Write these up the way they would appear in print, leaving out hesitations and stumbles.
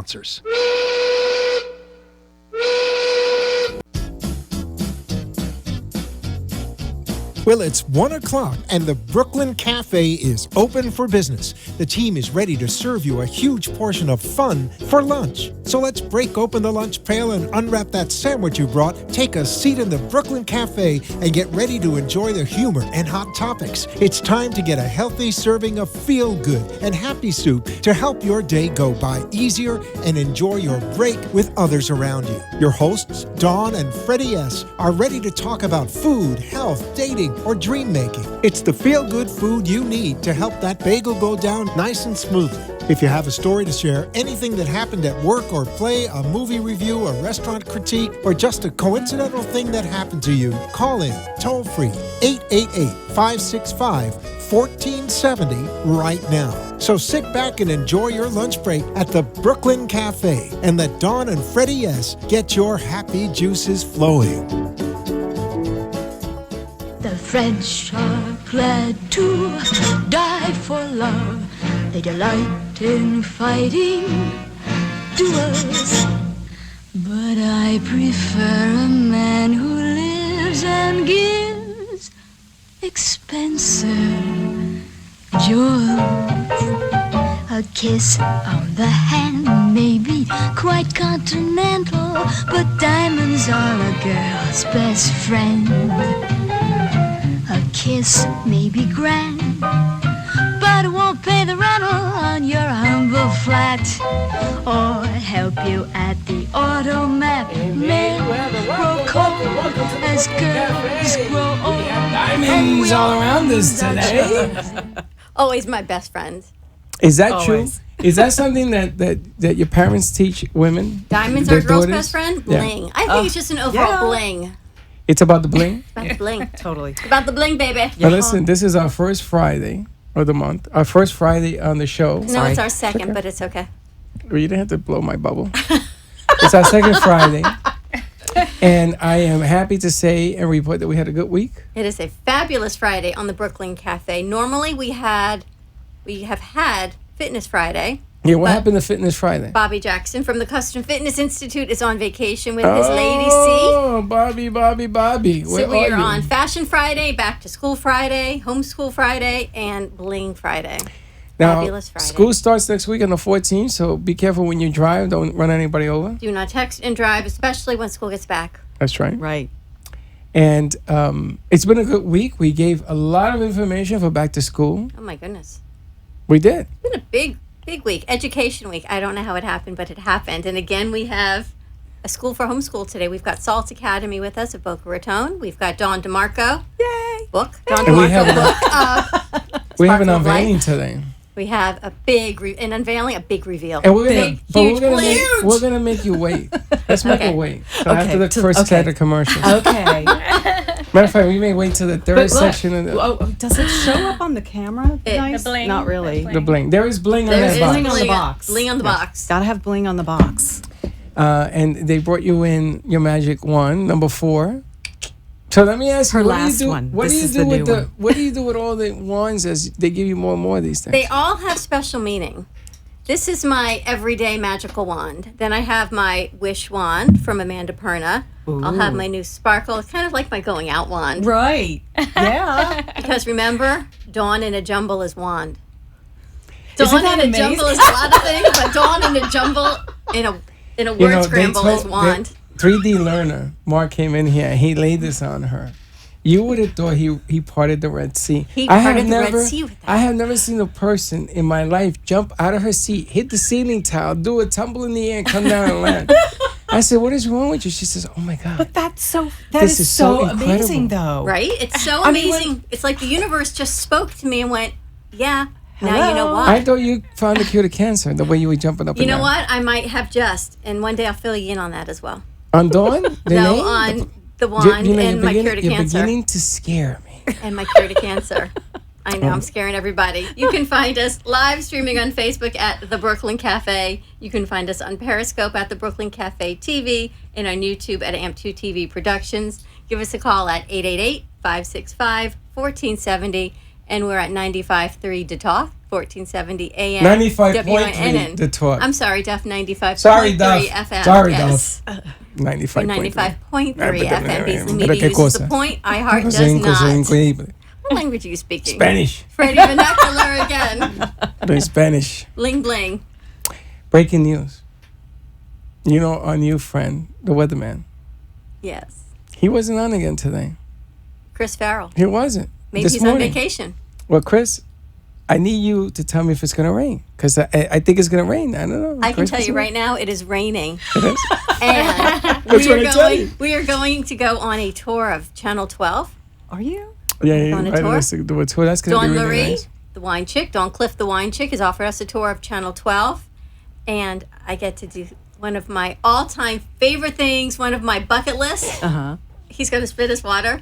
sponsors. Well, it's 1 o'clock and the Brooklyn Cafe is open for business. The team is ready to serve you a huge portion of fun for lunch. So let's break open the lunch pail and unwrap that sandwich you brought, take a seat in the Brooklyn Cafe, and get ready to enjoy the humor and hot topics. It's time to get a healthy serving of feel-good and happy soup to help your day go by easier and enjoy your break with others around you. Your hosts, Dawn and Freddy S., are ready to talk about food, health, dating, or dream making. It's the feel-good food you need to help that bagel go down nice and smoothly. If you have a story to share, anything that happened at work or play, a movie review, a restaurant critique, or just a coincidental thing that happened to you, call in toll-free 888-565-1470 right now. So sit back and enjoy your lunch break at the Brooklyn Cafe and let Dawn and Freddy S. get your happy juices flowing. The French are glad to die for love. They delight in fighting duels. But I prefer a man who lives and gives expensive jewels. A kiss on the hand may be quite continental, but diamonds are a girl's best friend. A kiss may be grand, but it won't pay the rental on your humble flat or help you at the automat. Men grow cold as girls grow old. Diamonds all around us today. Always my best friend. Is that Always. true? Is that something that your parents teach women? Diamonds Their are a girl's daughters? best friend? Yeah. Bling. I think it's just an overall bling. It's about the bling? About the bling. Totally. About the bling, baby. Now listen, this is our first Friday of the month. Our first Friday on the show. No, it's our second, but it's okay. Well, you didn't have to blow my bubble. It's our second Friday. And I am happy to say and report that we had a good week. It is a fabulous Friday on the Brooklyn Cafe. Normally we have had Fitness Friday. Yeah, what but happened to Fitness Friday? Bobby Jackson from the Custom Fitness Institute is on vacation with his lady C. Oh, Bobby. So we are on Fashion Friday, Back to School Friday, Homeschool Friday, and Bling Friday. Now, Fabulous Friday. school starts next week on the 14th, so be careful when you drive. Don't run anybody over. Do not text and drive, especially when school gets back. That's right. Right. And it's been a good week. We gave a lot of information for back to school. Oh my goodness. We did. It's been a big week. Education week. I don't know how it happened, but it happened. And again, we have a school for homeschool today. We've got Salt Academy with us at Boca Raton. We've got Dawn DeMarco. Yay! Book. Dawn And we DeMarco have book. We have an Sparkle of Life. unveiling today. We have a big unveiling, a big reveal. And we're big, gonna, huge, we're gonna make you wait. Let's make Okay. her wait. So Okay, after the to- first okay. set of commercials. Okay. Matter of fact, we may wait till the third But look, section of the does it show up on the camera? Nice? The bling. Not really. The the bling. There is bling on There that is box. Bling on the box. Bling on the box. Gotta have bling on the box. And they brought you in your magic wand, number 4. So let me ask you, Her what last do you do? one. What This do you is do the with new the? one. What do you do with all the wands as they give you more and more of these things? They all have special meaning. This is my everyday magical wand. Then I have my wish wand from Amanda Perna. I'll have my new sparkle. It's kind of like my going out wand. Right. Yeah. Because remember, Dawn in a jumble is wand. Isn't Dawn that in a amazing? jumble is a lot of things, but Dawn in a jumble in a word scramble is wand. 3D learner Mark came in here. He laid this on her. You would have thought he parted the Red Sea. He I have parted the Red never, Sea with that. I have never seen a person in my life jump out of her seat, hit the ceiling tile, do a tumble in the air, and come down and land. I said, "What is wrong with you?" She says, "Oh my God." But that This is is so so amazing, incredible. though. Right? It's so I mean, amazing. It's like the universe just spoke to me and went, yeah, now you know Hello? why. I thought you found the cure to cancer the way you were jumping up You and know down. what? I might have just, and one day I'll fill you in on that as well. On Dawn? The No, name? on the You- wand you know, and my cure to you're cancer. beginning to scare me. And my cure to cancer. I know, I'm scaring everybody. You can find us live streaming on Facebook at The Brooklyn Cafe. You can find us on Periscope at The Brooklyn Cafe TV and on YouTube at AMP2 TV Productions. Give us a call at 888-565-1470. And we're at 95.3 to talk 1470 AM. 95.3, the talk. I'm sorry, Duff 95.3 Sorry, Duff. FM. Sorry, yes. Duff. 95.3. 95.3 FM. Beasley Pero Media qué uses the cosa. point. iHeart Cosa does increíble. not. What language are you speaking? Spanish. Freddy vernacular again. In Spanish. Bling bling. Breaking news. You know our new friend, the weatherman. Yes. He wasn't on again today. Chris Farrell. He wasn't. Maybe this he's morning. on vacation. Well, Chris, I need you to tell me if it's going to rain. Because I think it's going to rain. I don't know. I can Chris, tell what's you it? right now, it is raining. It is? And That's what I tell you. we are going to go on a tour of Channel 12. Are you? Yeah. On a Right, tour? let's do a tour. That's going to Dawn be really Marie, nice. the wine chick, Dawn Cliff, the wine chick, has offered us a tour of Channel 12. And I get to do one of my all-time favorite things, one of my bucket lists. Uh-huh. He's going to spit his water.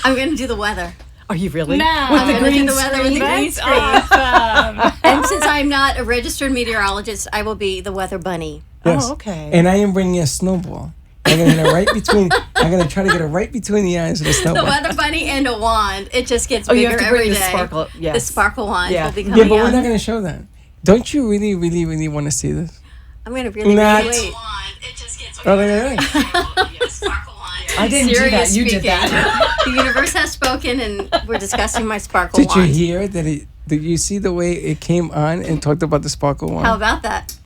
I'm going to do the weather. Are you really? No. With I'm the going to green do the weather with the green That's screen. awesome. And since I'm not a registered meteorologist, I will be the weather bunny. Yes. Oh, okay. And I am bringing a snowball. I'm going to get it right between. I'm going to try to get it right between the eyes of the The snowball. weather bunny and a wand. It just gets Oh, you bigger have to every bring day. the sparkle. Yes. The sparkle wand Yeah. will be Yeah, coming but we're out. not going to show that. Don't you really, really, really want to see this? I'm going to really Not. wait. Oh, look at that. I didn't do that. Serious You did speaking. that. The universe has spoken, and we're discussing my sparkle Did you wand. hear that? Did you see the way it came on and talked about the sparkle one? How about that?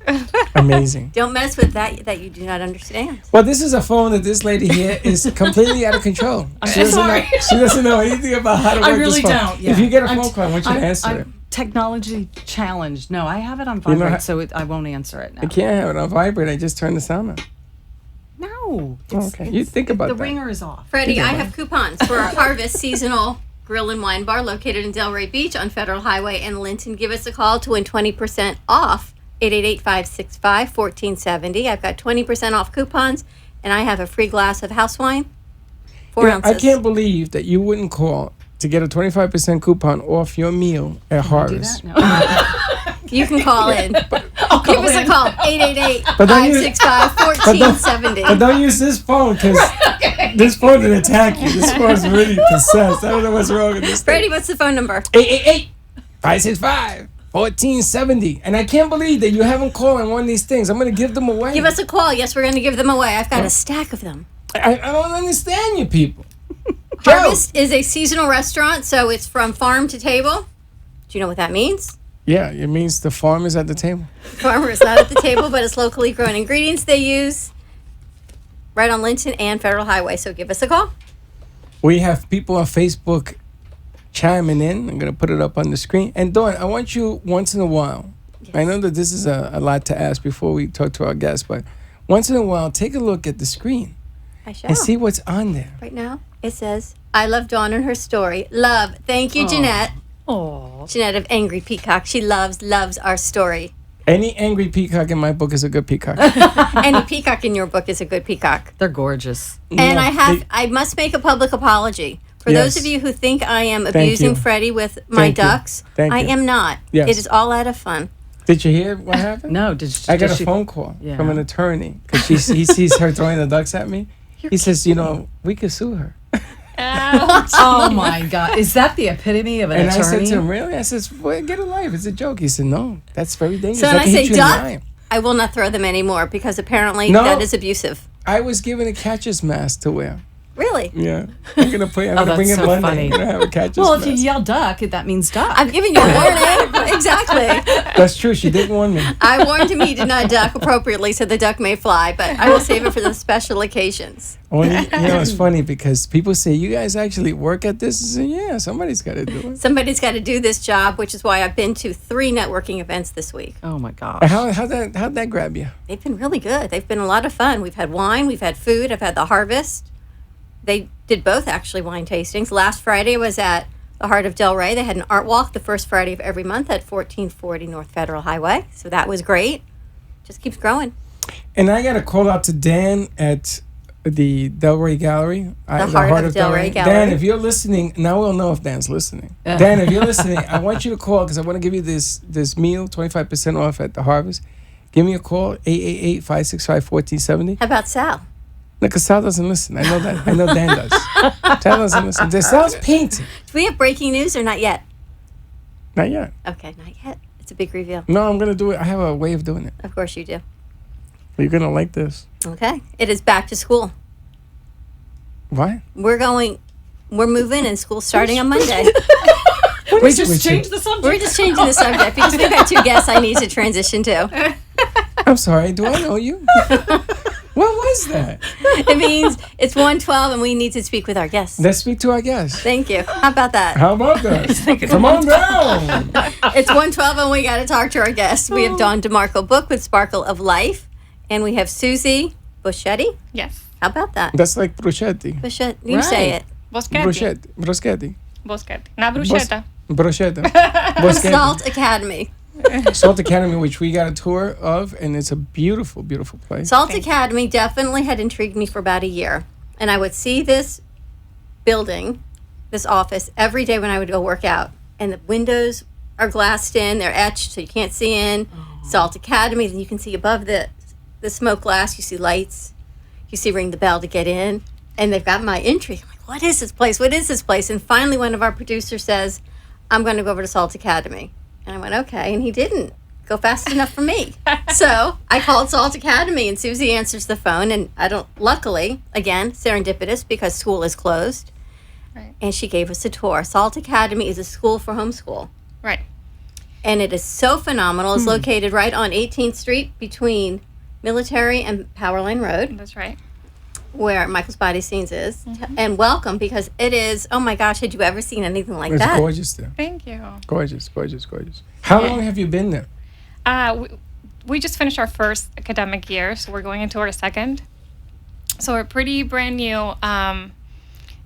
Amazing. Don't mess with that you do not understand. Well, this is a phone that this lady here is completely out of control. She doesn't know anything about how to work I really this phone. don't. Yeah. If you get a I'm phone call, I want you to answer it. I'm technology challenged. No, I have it on You know vibrate, how- so I won't answer it now. I can't have it on vibrate. I just turned the sound on. No. Oh, okay. You think about the that. ringer is off. Freddie, Think I about have coupons for our Harvest Seasonal Grill and Wine Bar located in Delray Beach on Federal Highway in Linton. Give us a call to win 20% off. 888-565-1470. I've got 20% off coupons, and I have a free glass of house wine. 4 Yeah, ounces. I can't believe that you wouldn't call to get a 25% coupon off your meal at Do Harvest. that? No. You can call in. Give us a call. 888-565-1470. But don't use this phone because this phone didn't attack you. This phone's really possessed. I don't know what's wrong with this thing. Freddie, what's the phone number? 888-565-1470. And I can't believe that you haven't called on one of these things. I'm going to give them away. Give us a call. Yes, we're going to give them away. I've got a stack of them. I don't understand you people. Harvest is a seasonal restaurant, so it's from farm to table. Do you know what that means? Yeah, it means the farm is at the table. Farmer is not at the table, but it's locally grown ingredients they use right on Linton and Federal Highway. So give us a call. We have people on Facebook chiming in. I'm going to put it up on the screen. And Dawn, I want you once in a while. Yes. I know that this is a lot to ask before we talk to our guests, but once in a while, take a look at the screen I shall. and see what's on there. Right now, it says, I love Dawn and her story. Love. Thank you, Jeanette. Oh. Jeanette of Angry Peacock. She loves our story. Any angry peacock in my book is a good peacock. Any peacock in your book is a good peacock. They're gorgeous. And No, I must make a public apology. For Yes. those of you who think I am Thank abusing you. Freddie with my Thank you. ducks, Thank I you. am not. Yes. It is all out of fun. Did you hear what happened? No, did I got does a phone call Yeah. from an attorney because he sees her throwing the ducks at me. He says, we could sue her. Oh my God! Is that the epitome of an And attorney? I said to him, really? I says, well, get a life. It's a joke. He said, no, that's very dangerous. So when I can say hit you in the duck, eye." I will not throw them anymore because apparently No. that is abusive. I was given a catcher's mask to wear. Really? Yeah. I'm going to bring that's it so Monday. funny. I'm going to have a catcher's well, if mask. you yell duck, that means duck. I'm giving you a warning. Exactly. That's true. She did warn me. I warned him he did not duck appropriately so the duck may fly, but I will save it for the special occasions. Only, it's funny because people say, you guys actually work at this? I say, yeah, somebody's got to do it. Somebody's got to do this job, which is why I've been to 3 networking events this week. oh my gosh! How'd that grab you? They've been really good. They've been a lot of fun. We've had wine, we've had food, I've had the harvest. They did both actually wine tastings. Last Friday was at the Heart of Delray. They had an art walk the first Friday of every month at 1440 North Federal Highway. So that was great. Just keeps growing. And I got to call out to Dan at the Delray Gallery. The Heart of Delray Gallery. Dan, if you're listening, now we'll know if Dan's listening. Dan, if you're listening, I want you to call because I want to give you this meal, 25% off at the Harvest. Give me a call, 888-565-1470. How about Sal? No, because Sal doesn't listen. I know that. I know Dan does. Sal doesn't listen. Sal's painting. Do we have breaking news or not yet? Not yet. Okay, not yet. It's a big reveal. No, I'm gonna do it. I have a way of doing it. Of course you do. You're gonna like this. Okay. It is back to school. What? We're moving and school's starting on Monday. We just changed the subject. We're just changing the subject because we've got 2 guests I need to transition to. I'm sorry. Do I know you? What was that? It means it's 1:12 and we need to speak with our guests. Let's speak to our guest. Thank you. How about that? How about that? Come on down. It's 1:12 and we got to talk to our guests. We have Dawn DeMarco Book with Sparkle of Life, and we have Susie Boschetti. Yes. How about that? That's like bruschetti. Boschetti. You say it. Boschetti. Bruschetti. Boschetti. Na bruschetta. Bruschetta. Salt Academy. Salt Academy, which we got a tour of, and it's a beautiful, beautiful place. Salt Academy definitely had intrigued me for about a year. And I would see this building, this office, every day when I would go work out. And the windows are glassed in, they're etched so you can't see in. Salt Academy, then you can see above the smoke glass, you see lights. You see ring the bell to get in. And they've got my intrigue. I'm like, what is this place? What is this place? And finally one of our producers says, I'm going to go over to Salt Academy. And I went, okay. And he didn't go fast enough for me. So I called Salt Academy, and Susie answers the phone. And luckily, again, serendipitous, because school is closed. Right. And she gave us a tour. Salt Academy is a school for homeschool. Right. And it is so phenomenal. It's located right on 18th Street between Military and Powerline Road. That's right. Where Michael's Body Scenes is. And welcome, because it is, oh my gosh, had you ever seen anything like It's that? gorgeous there. Thank you. Gorgeous, gorgeous, gorgeous. How long have you been there? We just finished our first academic year, so we're going into our second. So we're pretty brand new.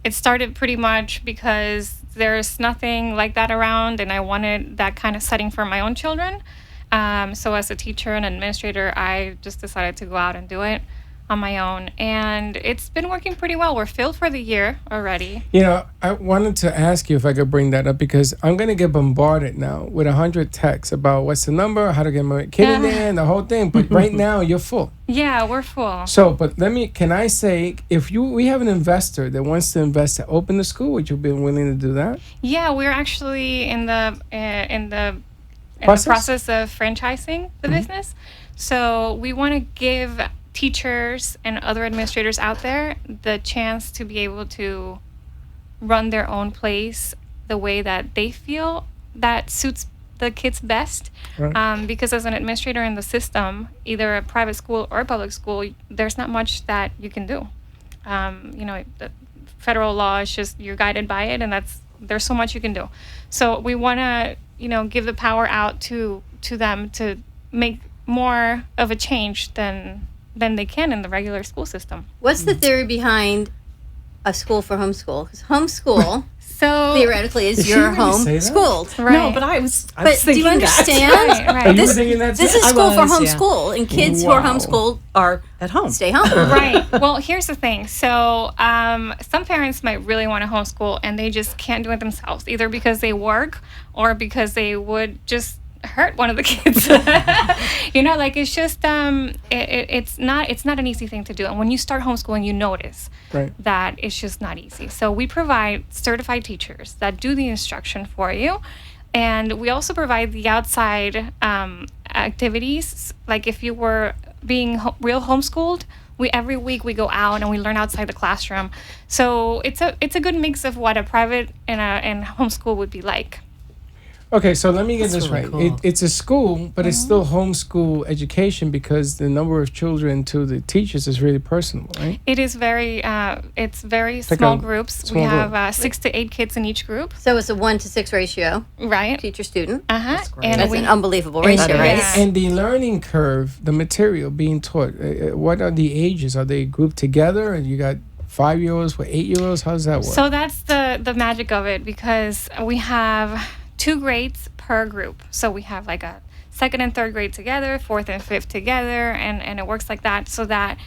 It started pretty much because there's nothing like that around, and I wanted that kind of setting for my own children. So as a teacher and administrator, I just decided to go out and do it on my own. And it's been working pretty well. We're filled for the year already. You know, I wanted to ask you if I could bring that up, because I'm going to get bombarded now with 100 texts about what's the number, how to get my kid in there, and the whole thing. But right now, you're full. Yeah, we're full. So, but can I say, if we have an investor that wants to invest to open the school, would you be willing to do that? Yeah, we're actually in the process of franchising the business. So we want to give teachers and other administrators out there the chance to be able to run their own place the way that they feel that suits the kids best. Right. Because as an administrator in the system, either a private school or a public school, there's not much that you can do. The federal law is just, you're guided by it, and there's so much you can do. So we want to, give the power out to them to make more of a change than they can in the regular school system. What's the theory behind a school for homeschool? Because homeschool So theoretically is Did she your really home say that? schooled. right. No, but I was But do thinking you understand? Right, Are right. you This- thinking that This too? is I school for was, yeah. homeschool, and kids who are Wow. homeschooled are at home. stay home. Right. Well, here's the thing. So some parents might really want to homeschool, and they just can't do it themselves, either because they work or because they would just hurt one of the kids. It's just it's not an easy thing to do. And when you start homeschooling, you notice Right. that it's just not easy. So we provide certified teachers that do the instruction for you. And we also provide the outside activities. Like if you were being real homeschooled, every week we go out and we learn outside the classroom. So it's a good mix of what a private and homeschool would be like. Okay, so let me get That's this really right. cool. It's a school, but it's still homeschool education, because the number of children to the teachers is really personal, right? It is very Like small a groups. small We group. have 6 to 8 kids in each group, So it's a 1-to-6 ratio, right? teacher-student. That's great. And That's we an unbelievable And, ratio, That right? is. and the learning curve, the material being taught, what are the ages? Are they grouped together, and you got 5-year-olds with 8-year-olds? How does that work? So that's the magic of it, because we have 2 grades per group. So we have like a 2nd and 3rd grade together, 4th and 5th together, and it works like that, so that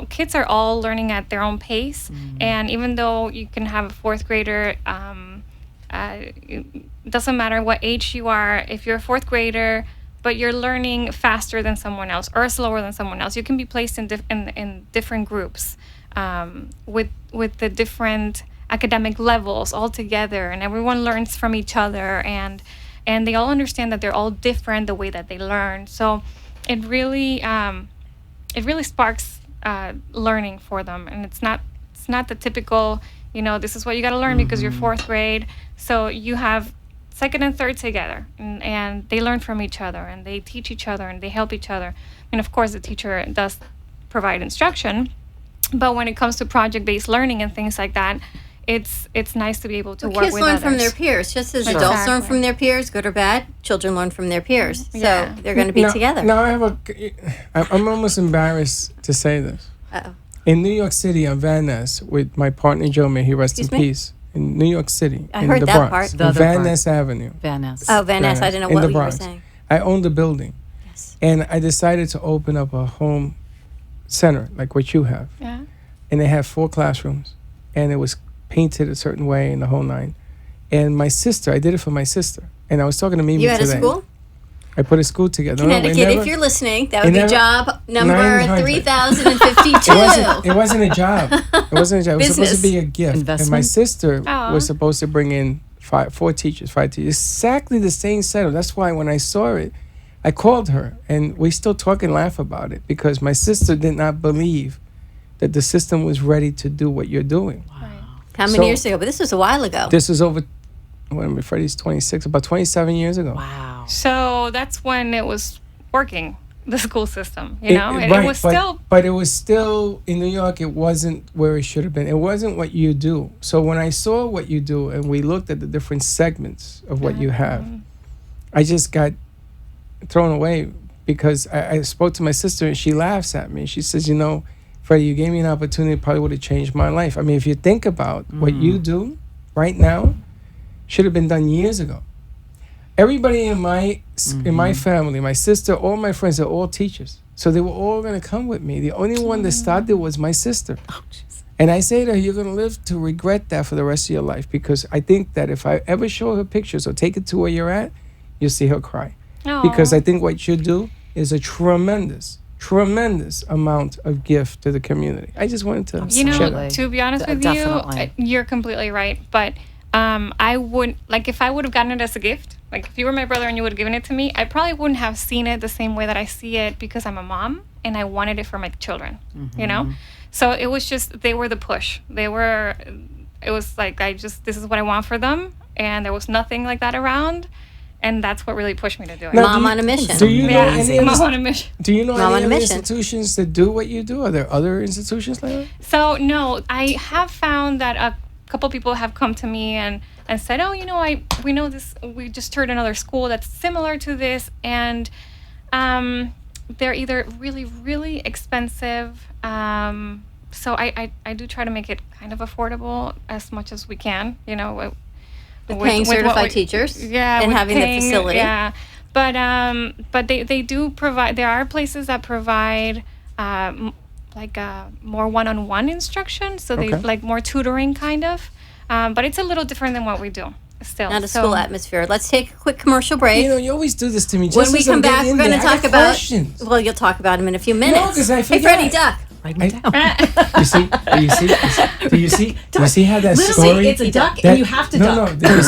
kids are all learning at their own pace. And even though you can have a 4th grader, it doesn't matter what age you are. If you're a 4th grader but you're learning faster than someone else or slower than someone else, you can be placed in different groups with the different academic levels all together, and everyone learns from each other, and they all understand that they're all different the way that they learn. So it really sparks learning for them, and it's not the typical, this is what you got to learn because you're fourth grade. So you have second and third together, and they learn from each other, and they teach each other, and they help each other. And of course, the teacher does provide instruction, but when it comes to project-based learning and things like that, it's nice to be able to work with others. Kids learn from their peers, just as adults learn from their peers, good or bad. Children learn from their peers, so they're going to be together. Now I'm almost embarrassed to say this. Uh-oh. In New York City, on Van Ness, with my partner Joe, may he rest in peace. In New York City, I in heard the that Bronx, part. Van Ness Avenue. Van Ness. Oh, Van Ness. I didn't know what you were saying. I owned the building. Yes. And I decided to open up a home center like what you have. Yeah. And they had 4 classrooms, and it was painted a certain way in the whole nine. And my sister, I did it for my sister. And I was talking to Mimi today. You had a school? I put a school together. Connecticut, if you're listening, that would be job number 3052. It wasn't a job. It wasn't a job. It was supposed to be a gift. Investment? And my sister was supposed to bring in 5 teachers. Exactly the same setup. That's why when I saw it, I called her, and we still talk and laugh about it, because my sister did not believe that the system was ready to do what you're doing. Wow. How many years ago? But this was a while ago. This was over, when Freddy's 26, about 27 years ago. Wow. So that's when it was working, the school system, It was still... But it was still, in New York, it wasn't where it should have been. It wasn't what you do. So when I saw what you do, and we looked at the different segments of what you have, I just got thrown away, because I spoke to my sister, and she laughs at me. She says, Freddie, you gave me an opportunity that probably would have changed my life. I mean, if you think about what you do right now, should have been done years ago. Everybody in my family, my sister, all my friends are all teachers. So they were all going to come with me. The only one that started was my sister. Oh, jeez. And I say to her, you're going to live to regret that for the rest of your life, because I think that if I ever show her pictures or take it to where you're at, you'll see her cry. Aww. Because I think what you do is a tremendous amount of gift to the community. I just wanted to share that. To be honest with you, you're completely right. But I wouldn't, if I would have gotten it as a gift, like if you were my brother and you would have given it to me, I probably wouldn't have seen it the same way that I see it, because I'm a mom and I wanted it for my children, So it was just, they were the push. It was like, this is what I want for them. And there was nothing like that around. And that's what really pushed me to do it. Mom on a mission. Do you know any Mom on a mission. Do you know any other institutions that do what you do? Are there other institutions like that? So, no, I have found that a couple people have come to me and said, oh, we know this, we just started another school that's similar to this. And they're either really, really expensive. So I do try to make it kind of affordable as much as we can, Paying certified teachers, and having the facility. Yeah, but they do provide. There are places that provide more one-on-one instruction, so they like more tutoring kind of. But it's a little different than what we do. Still, not a school atmosphere. Let's take a quick commercial break. You always do this to me. When we come back, we're going to talk about questions. Well, you'll talk about them in a few minutes. No, because I forget. Hey, Freddie, duck. Write me down. Do you see how that story? It's a duck, and you have to duck. No.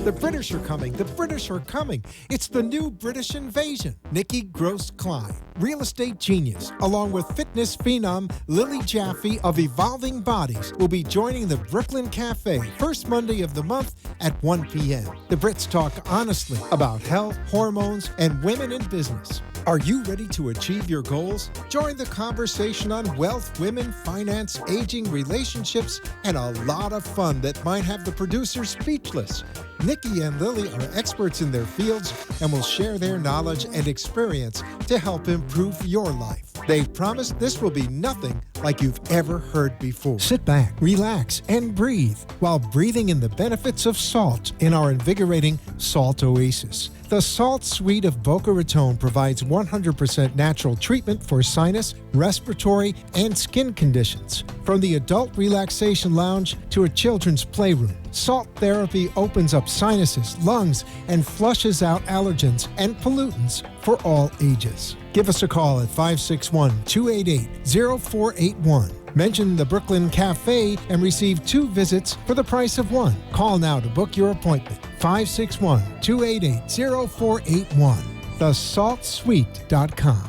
The British are coming. The British are coming. It's the new British invasion. Nikki Gross-Klein, real estate genius, along with fitness phenom Lily Jaffe of Evolving Bodies, will be joining the Brooklyn Cafe first Monday of the month at 1 p.m. The Brits talk honestly about health, hormones, and women in business. Are you ready to achieve your goals? Join the conversation on wealth, women, finance, aging, relationships, and a lot of fun that might have the producers speechless. Nikki and Lily are experts in their fields and will share their knowledge and experience to help improve your life. They promise this will be nothing like you've ever heard before. Sit back, relax, and breathe while breathing in the benefits of salt in our invigorating Salt Oasis. The Salt Suite of Boca Raton provides 100% natural treatment for sinus, respiratory, and skin conditions. From the adult relaxation lounge to a children's playroom, Salt therapy opens up sinuses, lungs, and flushes out allergens and pollutants for all ages. Give us a call at 561-288-0481. Mention the Brooklyn Cafe and receive 2 visits for the price of 1. Call now to book your appointment. 561-288-0481. TheSaltSuite.com.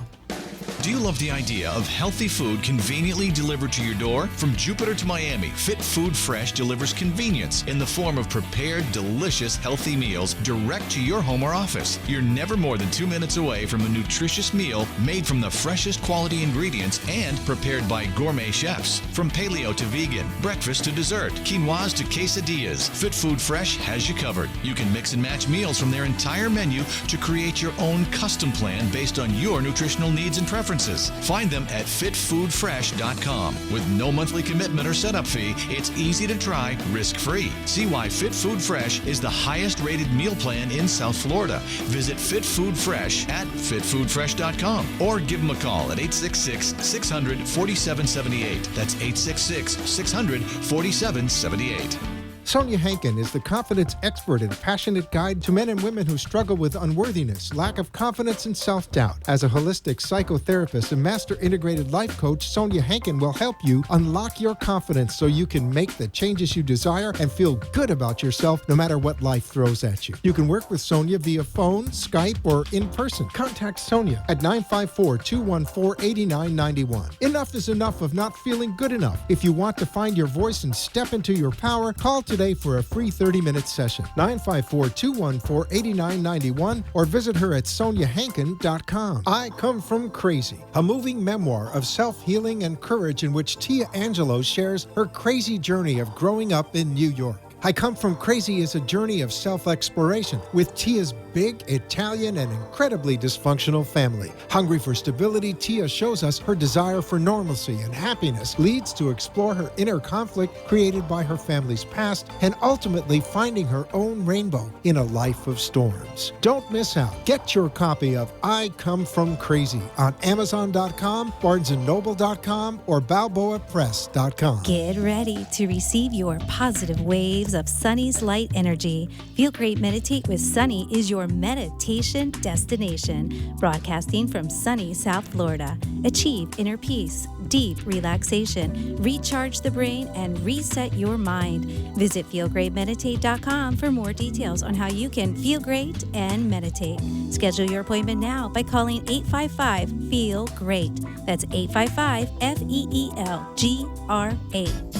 Do you love the idea of healthy food conveniently delivered to your door? From Jupiter to Miami, Fit Food Fresh delivers convenience in the form of prepared, delicious, healthy meals direct to your home or office. You're never more than 2 minutes away from a nutritious meal made from the freshest quality ingredients and prepared by gourmet chefs. From paleo to vegan, breakfast to dessert, quinoas to quesadillas, Fit Food Fresh has you covered. You can mix and match meals from their entire menu to create your own custom plan based on your nutritional needs and preferences. Find them at fitfoodfresh.com. With no monthly commitment or setup fee, it's easy to try, risk-free. See why Fit Food Fresh is the highest rated meal plan in South Florida. Visit Fit Food Fresh at fitfoodfresh.com or give them a call at 866-600-4778. That's 866-600-4778. Sonia Hankin is the confidence expert and passionate guide to men and women who struggle with unworthiness, lack of confidence, and self-doubt. As a holistic psychotherapist and master integrated life coach, Sonia Hankin will help you unlock your confidence so you can make the changes you desire and feel good about yourself no matter what life throws at you. You can work with Sonia via phone, Skype, or in person. Contact Sonia at 954-214-8991. Enough is enough of not feeling good enough. If you want to find your voice and step into your power, call today for a free 30-minute session. 954-214-8991 or visit her at soniahankin.com. I Come From Crazy, a moving memoir of self-healing and courage in which Tia Angelo shares her crazy journey of growing up in New York. I Come From Crazy is a journey of self-exploration with Tia's big, Italian, and incredibly dysfunctional family. Hungry for stability, Tia shows us her desire for normalcy and happiness leads to explore her inner conflict created by her family's past and ultimately finding her own rainbow in a life of storms. Don't miss out. Get your copy of I Come From Crazy on Amazon.com, BarnesandNoble.com, or BalboaPress.com. Get ready to receive your positive waves of Sunny's light energy. Feel Great Meditate with Sunny is your meditation destination. Broadcasting from sunny South Florida. Achieve inner peace, deep relaxation, recharge the brain, and reset your mind. Visit feelgreatmeditate.com for more details on how you can feel great and meditate. Schedule your appointment now by calling 855-FEEL-GREAT. That's 855-FEELGRAT.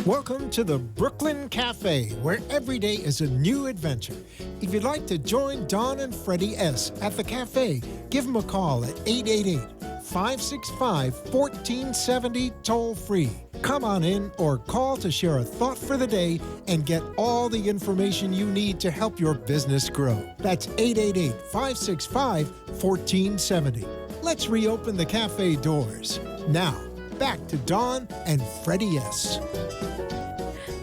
Welcome to the Brooklyn Cafe, where every day is a new adventure. If you'd like to join Don and Freddy S. at the cafe, give them a call at 888-565-1470 toll-free. Come on in or call to share a thought for the day and get all the information you need to help your business grow. That's 888-565-1470. Let's reopen the cafe doors. Now, back to Don and Freddy S.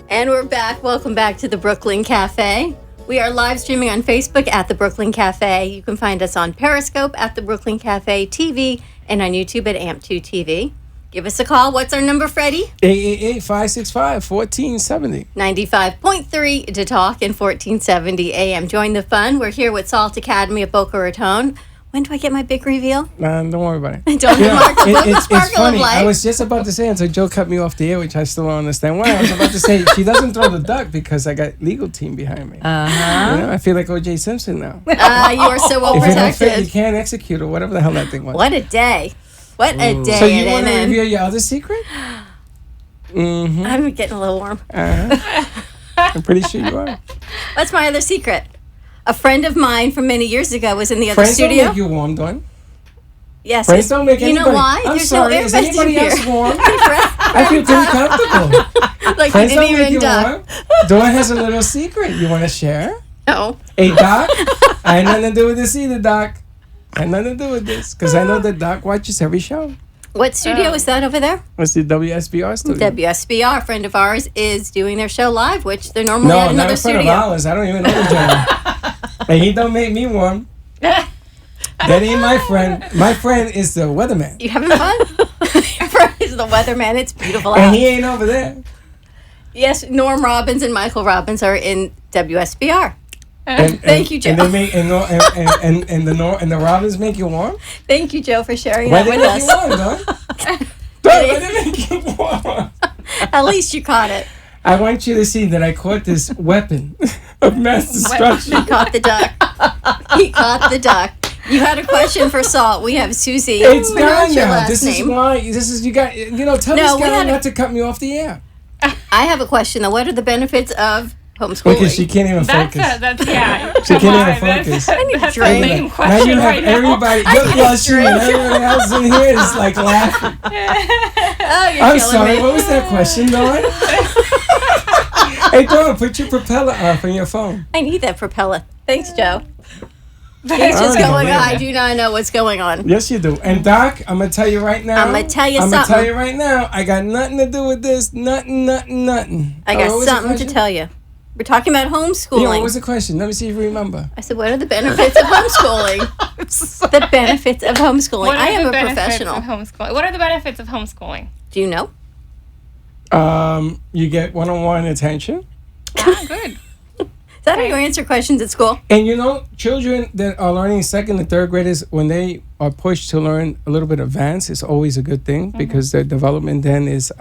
And we're back. Welcome back to the Brooklyn Cafe. We are live streaming on Facebook at the Brooklyn Cafe. You can find us on Periscope at the Brooklyn Cafe TV and on YouTube at AMP2 TV. Give us a call. What's our number, Freddie? 888-565-1470. 95.3 to talk and 1470 AM. Join the fun. We're here with Salt Academy of Boca Raton. When do I get my big reveal? Don't worry about it. Don't It's funny. I was just about to say, and so Joe cut me off the air, which I still don't understand why. I was about to say, she doesn't throw the duck because I got legal team behind me. Uh-huh. You know, I feel like O.J. Simpson now. You are so well If you don't fit, you protected. can't execute or whatever the hell that thing was. What a day. What a day. So you want to and reveal your other secret? Mm-hmm. I'm getting a little warm. I'm pretty sure you are. What's my other secret? A friend of mine from many years ago was in the other Friends studio. don't make you warm, Dawn. Yes. Friends don't make you anybody. know why? I'm There's sorry. no air Is vent in anybody here. else warm? I feel pretty comfortable. Like Friends you don't didn't make even you duck. warm. Dawn has a little secret. You want to share? No. Hey, Doc. I had nothing to do with this either, Doc. I had nothing to do with this because I know that Doc watches every show. What studio is that over there? It's the WSBR studio. WSBR, a friend of ours, is doing their show live, which they're normally No, at not another in front studio. of ours. I don't even know the gentleman. And he don't make me warm. That ain't my friend. My friend is the weatherman. You having fun? Your friend is the weatherman. It's beautiful out. And he ain't over there. Yes, Norm Robbins and Michael Robbins are in WSBR. Thank you, Joe. And they make and the Robins make you warm. Thank you, Joe, for sharing Why that they with make us. you warm, Don? Why they make you warm? At least you caught it. I want you to see that I caught this weapon of mass destruction. He caught the duck. He caught the duck. You had a question for Salt. We have Susie. It's Pronounce gone your now. last This name. is why. This is you got. Tell No, this we guy had a- not to cut me off the air I have a question, though. What are the benefits of homeschooling? because she can't even focus. Yeah. She can't even focus. That's the drink. main Now question you have right now. everybody. Well, she and everyone else in here is like laughing. Oh, you're I'm killing sorry. me. What was that question, Dawn? Hey, Dawn, put your propeller off on your phone. I need that propeller. Thanks, Joe. He's I just don't going believe on. I that. do not know what's going on. Yes, you do. And Doc, I'm gonna tell you right now. I'ma tell you I'm gonna something. tell you right now. I got nothing to do with this. Nothing. I got something to tell you. We're talking about homeschooling. Yeah, what was the question? Let me see if you remember. I said, what are the benefits of homeschooling? The benefits of homeschooling. What I are am the a benefits professional. of homeschooling? What are the benefits of homeschooling? Do you know? You get one-on-one attention. Ah, good. Is that how you answer questions at school? And children that are learning second and third graders, when they are pushed to learn a little bit advanced, it's always a good thing because their development then is.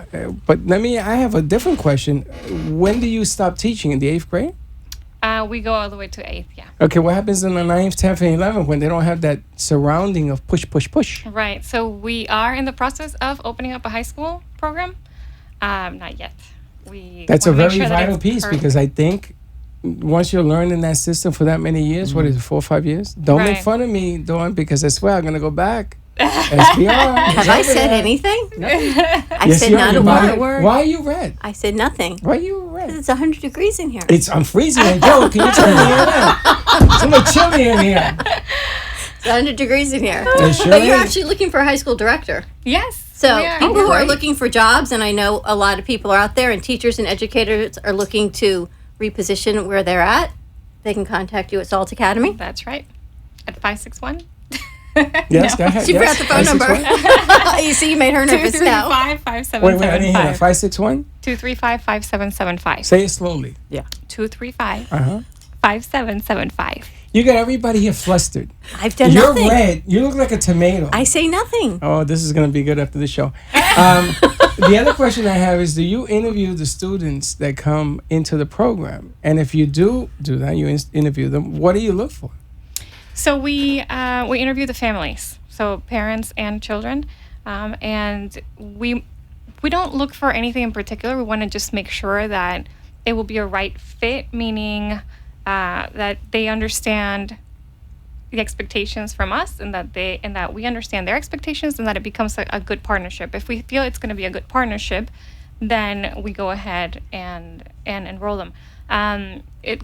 But I have a different question. When do you stop teaching? In the 8th grade? We go all the way to 8th, yeah. Okay, what happens in the 9th, 10th, and 11th when they don't have that surrounding of push, push, push? Right. So we are in the process of opening up a high school program. Not yet. That's a wanna make very sure that vital it's piece perfect. because I think once you're learning that system for that many years, what is it, 4 or 5 years? Don't make Right. fun of me, Dawn, because I swear I'm going to go back. SBR. Have I said anything? I Yes, said you not are. a Why- word. Why are you red? I said nothing. Why are you red? It's 100 degrees in here. I'm freezing. And Joe, can you turn the air down? Somebody chill me in here. It's 100 degrees in here. It sure But you're is. actually looking for a high school director. Yes. So we are. people who are Right. looking for jobs, and I know a lot of people are out there, and teachers and educators are looking to reposition where they're at, they can contact you at Salt Academy. That's right. At 561. Yes, go ahead. She yes. forgot the phone number. 561? You see, you made her nervous now. 235 Wait, I didn't hear that. 5775. 561? 235 5775. Say it slowly. 235 Uh-huh. 5775. You got everybody here flustered. I've done You're nothing. red. You look like a tomato. I say nothing. Oh, this is going to be good after the show. The other question I have is, do you interview the students that come into the program? And if you do that, you interview them, what do you look for? So we interview the families, so parents and children, and we don't look for anything in particular. We want to just make sure that it will be a right fit, meaning that they understand the expectations from us, and that we understand their expectations, and that it becomes a good partnership. If we feel it's going to be a good partnership, then we go ahead and enroll them.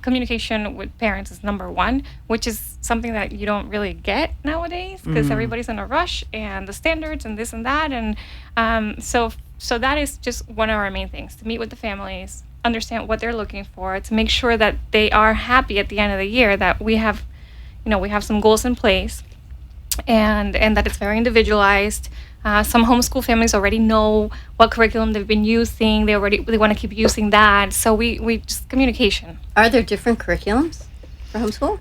Communication with parents is number one, which is something that you don't really get nowadays because everybody's in a rush and the standards and this and that, and so that is just one of our main things: to meet with the families, understand what they're looking for, to make sure that they are happy at the end of the year, that we have some goals in place, and that it's very individualized. Some homeschool families already know what curriculum they've been using. They want to keep using that. So we just communication. Are there different curriculums for homeschool?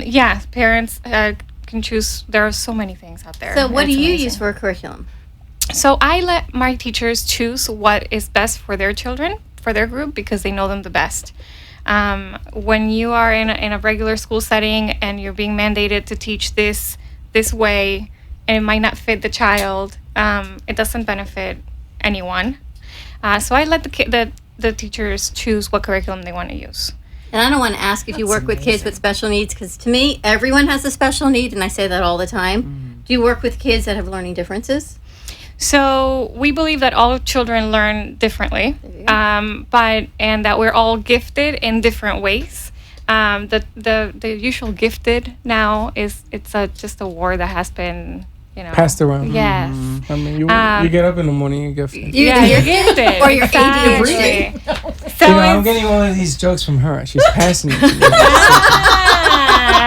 Yeah, parents can choose. There are so many things out there. So what do It's you amazing. use for a curriculum? So I let my teachers choose what is best for their children, for their group, because they know them the best. When you are in a regular school setting and you're being mandated to teach this way, and it might not fit the child, it doesn't benefit anyone. So I let the teachers choose what curriculum they want to use. And I don't want to ask if you work with kids with special needs, because to me, everyone has a special need, and I say that all the time. Do you work with kids that have learning differences? So we believe that all children learn differently, and that we're all gifted in different ways. The usual gifted now it's just a word that has been Passed around. Yes. I mean, you get up in the morning, you get. You're gifted. Or you're Exactly. ADHD. So I'm getting one of these jokes from her. She's passing it to me.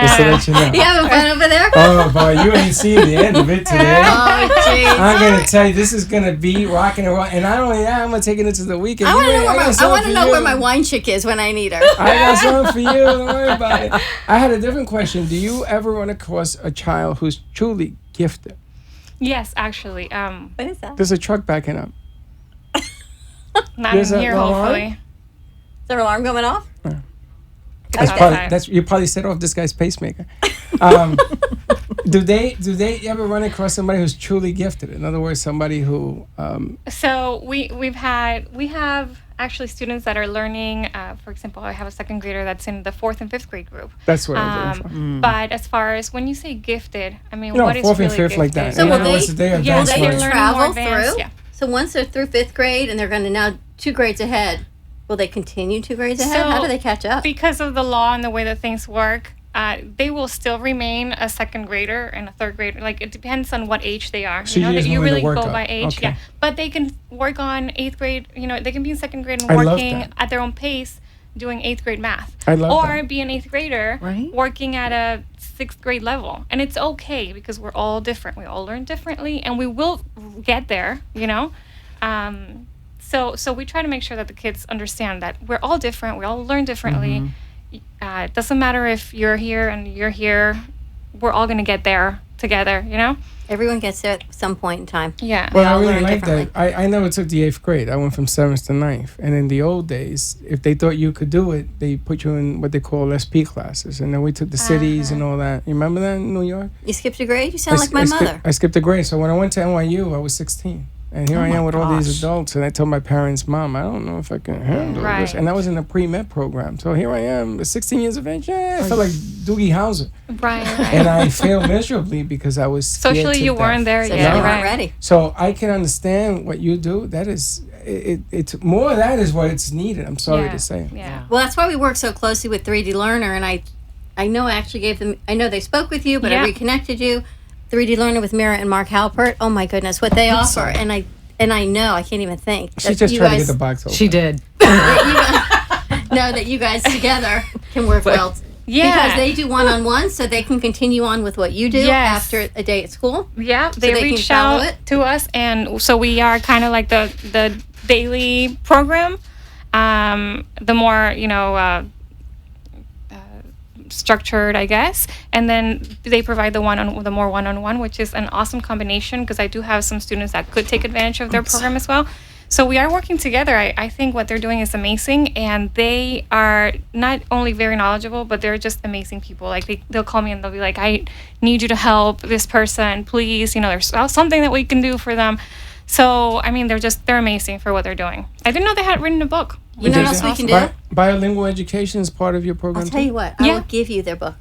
Just to let you know. You having fun over there? Oh boy, you ain't seen the end of it today. Oh, jeez. I'm gonna tell you, this is gonna be rocking and rolling. And not only that, I'm gonna take it into the weekend. I want to know you. where my wine chick is when I need her. I got something for you. Don't worry about it. I had a different question. Do you ever run across a child who's truly gifted? Yes, actually. What is that? There's a truck backing up. Not There's in here, an alarm? hopefully. Is there an alarm going off? That's you probably set off this guy's pacemaker. Do they ever run across somebody who's truly gifted? In other words, somebody who So we have actually students that are learning. For example, I have a second grader that's in the 4th and 5th grade group. that's what I'm looking for. But as far as when you say gifted, I mean, You know, what is 4th really and 5th gifted? like that. So In will other words, they- they Yeah, advance they Will can they learning. learn more travel advanced, through? yeah. So once they're through 5th grade and they're going to now 2 grades ahead, will they continue 2 grades ahead? How do they catch up? Because of the law and the way that things work, they will still remain a second grader and a third grader. Like, it depends on what age they are. So you that just you want them to really work go up. by age. Okay. Yeah. But they can work on 8th grade. They can be in second grade and I love working that. at their own pace doing 8th grade math. I love or that. be an 8th grader Right. working at a 6th grade level. And it's okay because we're all different. We all learn differently and we will get there, So we try to make sure that the kids understand that we're all different. We all learn differently. It doesn't matter if you're here and you're here. We're all going to get there together, Everyone gets there at some point in time. Yeah. Well, all I really learn like that. differently. I never took the 8th grade. I went from 7th to 9th. And in the old days, if they thought you could do it, they put you in what they call SP classes. And then we took the cities and all that. You remember that in New York? You skipped a grade? You sound like my mother. I skipped a grade. So when I went to NYU, I was 16. And here I am with all these adults. And I told my parents, Mom, I don't know if I can handle Right. this. And that was in a pre-med program. So here I am, 16 years of age. Yeah, I felt like Doogie Howser. Right. And I failed miserably because I was scared Socially, to you death. weren't there So yet. you Right. weren't ready. So I can understand what you do. That is, it's more of that is what it's needed. I'm sorry Yeah. to say. Yeah. Well, that's why we work so closely with 3D Learner, and I know I actually gave them. I know they spoke with you, but Yeah. I reconnected you. 3D Learner with Mira and Mark Halpert. Oh my goodness, what they offer, and I know I can't even think. She that just you tried to guys- get the box open. She did. that you guys together can work well. Yeah. Because they do one-on-one, so they can continue on with what you do Yes. after a day at school. Yeah, they they can reached follow out it? to us, and so we are kind of like the daily program. The more structured, I guess, and then they provide the more one-on-one, which is an awesome combination because I do have some students that could take advantage of their program as well. So we are working together. I think what they're doing is amazing, and they are not only very knowledgeable, but they're just amazing people. Like they'll call me and they'll be like, "I need you to help this person, please. There's something that we can do for them." So I mean, they're amazing for what they're doing. I didn't know they had written a book. You know what else we can do? Bilingual education is part of your program. I'll tell you what. I Yeah. will give you their book.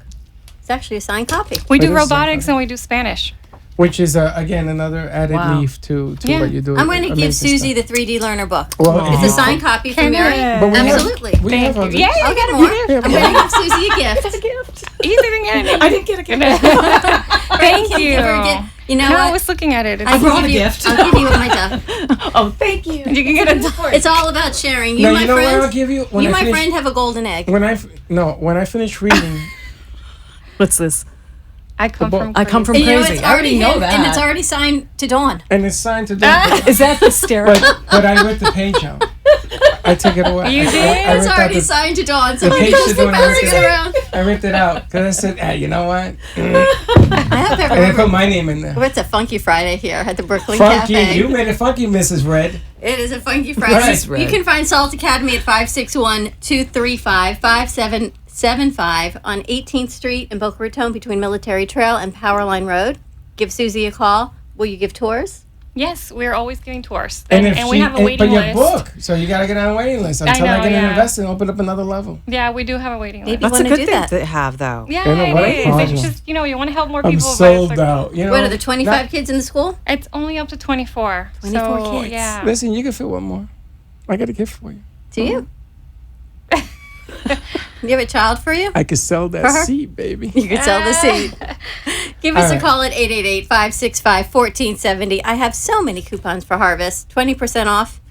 It's actually a signed copy. We It do is robotics something. and we do Spanish. Which is again another added Wow. leaf to Yeah. what you do. I'm going to give Amazing Susie stuff. the 3D Learner book. Well, It's a signed copy from Mary. But we Absolutely. Have, we have Thank others. you. Yeah, I'll get more. I'm going to give Susie a gift. You didn't get any. I didn't get a gift. Thank you. Give her a gift. You know No, I what? was looking at it. I It's, brought a give you, gift. I'll give you what my stuff. Oh, thank you. you can get a It's all about sharing. You, No, my you know what friend. I'll give you? When You, I my finish- friend, have a golden egg. When I finish reading, What's this? I come book. from. I come from And you know, crazy. it's I already know him, that. and it's already signed to Dawn. and it's signed to Dawn, Is that hysterical? but I ripped the page out. I took it away. You I did? It's ripped out already the, signed to Dawn, so the we page can just to keep Dawn. passing it around. I ripped it out because I said, hey, you know what? I hope And I put everyone. my name in there. It's a Funky Friday here at the Brooklyn Funky, Cafe. you made it funky, Mrs. Red. It is a Funky Friday. Right. You can find Salt Academy at 561-235-5775 on 18th Street in Boca Raton between Military Trail and Powerline Road. Give Susie a call. Will you give tours? Yes, we're always giving tours, And, and, if we she, have a but waiting your list. book, so you gotta get on a waiting list until I know, get an yeah. investor and open up another level. Yeah, we do have a waiting Maybe list. you That's a want to good do thing that. to have, though. Yeah, You know what? it is. Awesome. It's just you want to help more I'm people. sold but it's like- out. You know, What are there, 25 that- kids in the school? It's only up to 24. 24 so, kids. Yeah. Listen, you can fit one more. I got a gift for you. Do you? Do you have a child for you? I could sell that For her? seat, baby. You could sell the seed. Give us All a right. call at 888-565-1470. I have so many coupons for Harvest. 20% off.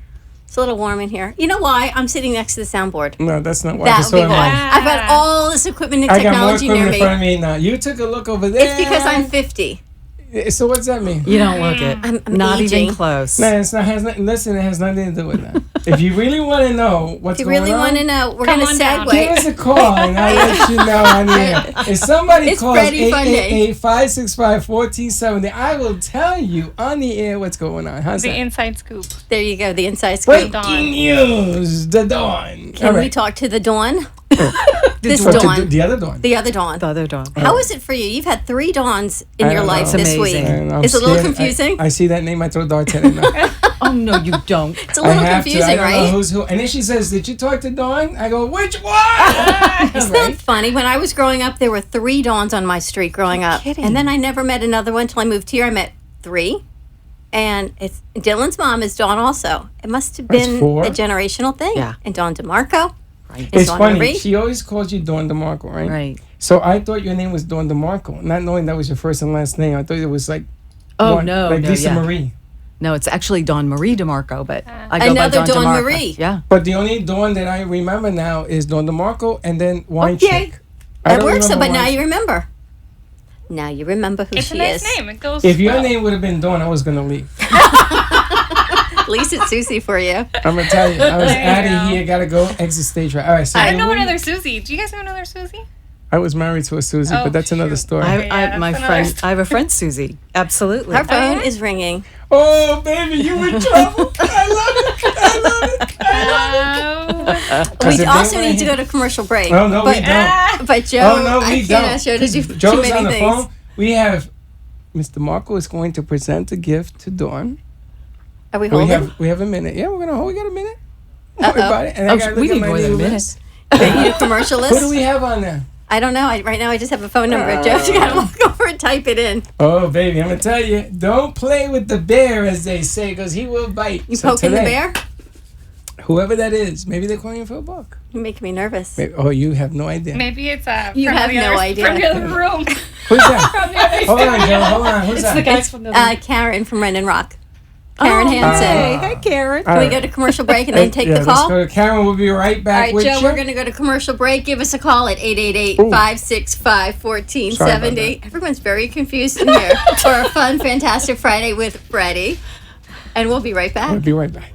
It's a little warm in here. You know why? I'm sitting next to the soundboard. No, that's not why. That That's would be what why. I meant. I've got all this equipment and I got more technology near equipment in me. front of me now. You took a look over there. It's because I'm 50. So what's that mean? You don't look it. I'm Not aging. even close. No, it's not. Has nothing. Listen, it has nothing to do with that. If you really want to know what's If you going really on, want to know, we're Come going to on down. give segue. us a call and I'll let you know on the air. If somebody It's calls Freddy Funday. 888-565-1470, I will tell you on the air what's going on. How's The that? inside scoop. There you go, the inside scoop. Breaking news, the dawn. Can we talk to the Dawn? This Oh, Dawn. the other dawn. The other Dawn. The other dog. How is it for you? You've had 3 Dawns in I your don't life know. this It's week. amazing. And I'm It's a little scared. confusing. I see that name, I throw darts at it now. Oh, no, you don't. It's a little I have to. I confusing, don't know right? who's who. And then she says, "Did you talk to Dawn?" I go, "Which one?" Isn't that funny? When I was growing up, there were 3 Dawns on my street growing up. kidding. And then I never met another one until I moved here. I met 3. And it's Dylan's mom is Dawn also. It must have That's been 4. a generational thing. Yeah. And Dawn DeMarco. Right. And It's Dawn funny. Marie. She always calls you Dawn DeMarco, right? Right. So I thought your name was Dawn DeMarco, not knowing that was your first and last name. I thought it was like Oh, Dawn- no, like no, Lisa yeah. Marie. No, it's actually Dawn Marie DeMarco, but I go Another by Dawn Dawn DeMarco. Marie. Yeah. But the only Dawn that I remember now is Dawn DeMarco and then Wine Okay. Chick. I That don't works, remember but now Wine you remember. Now you remember who It's she a nice is. name. It goes. If your well. name would have been Dawn, I was gonna leave. At least it's Susie for you. I'm gonna tell you, I was There you out of go. here. Gotta go exit stage right. All right. So I then know we- another Susie. Do you guys know another Susie? I was married to a Susie, Oh, but that's another shoot. story. Yeah, My that's friend, another I have a friend, Susie. Absolutely. Her phone yeah? is ringing. Oh, baby, you in trouble. I love it. I love it. We if they also wanna need to hear- go to commercial break. Oh, no, but, we don't. But Joe, Oh, no, I we can't don't. ask Joe to do Joe's too many on the things. phone. We have Mr. Marco is going to present a gift to Dawn. Are we holding? We have a minute. Yeah, we're gonna hold. We got a minute. Don't worry Uh-oh. about it. And I Oh, gotta we look at need my more than a new minute. list. Do you need a commercial Who do list? we have on there? I don't know. Right now I just have a phone number. Joe, you gotta walk over and type it in. Oh, baby, I'm gonna tell you, don't play with the bear, as they say, because he will bite. You So poking the today, bear? Whoever that is, maybe they're calling you for a buck. You're making me nervous. Maybe, oh, you have no idea. Maybe it's You from have the no other, idea. from the other room. Who's that? From the other Hold on, Joe. Hold on. Who's that? guys from the Karen from Ren and Rock. Karen Hansen. Hey, Karen. All Can we right. go to commercial break and then take Yeah, the call? Let's go to Karen. We'll be right All back right, with Joe, you. we're going to go to commercial break. Give us a call at 888-565-1470. Everyone's very confused in here for a fun, fantastic Friday with Freddy. And we'll be right back. We'll be right back.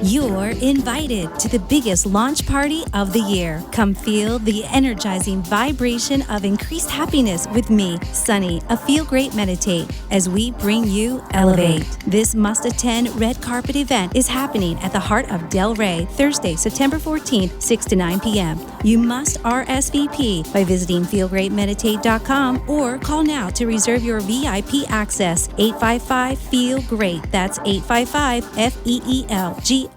You're invited to the biggest launch party of the year. Come feel the energizing vibration of increased happiness with me, Sunny, a Feel Great Meditate, as we bring you Elevate. This must-attend red carpet event is happening at the heart of Del Rey, Thursday, September 14th, 6 to 9 p.m. You must RSVP by visiting feelgreatmeditate.com or call now to reserve your VIP access. 855-FEEL-GREAT. That's 855-FEELGRATE.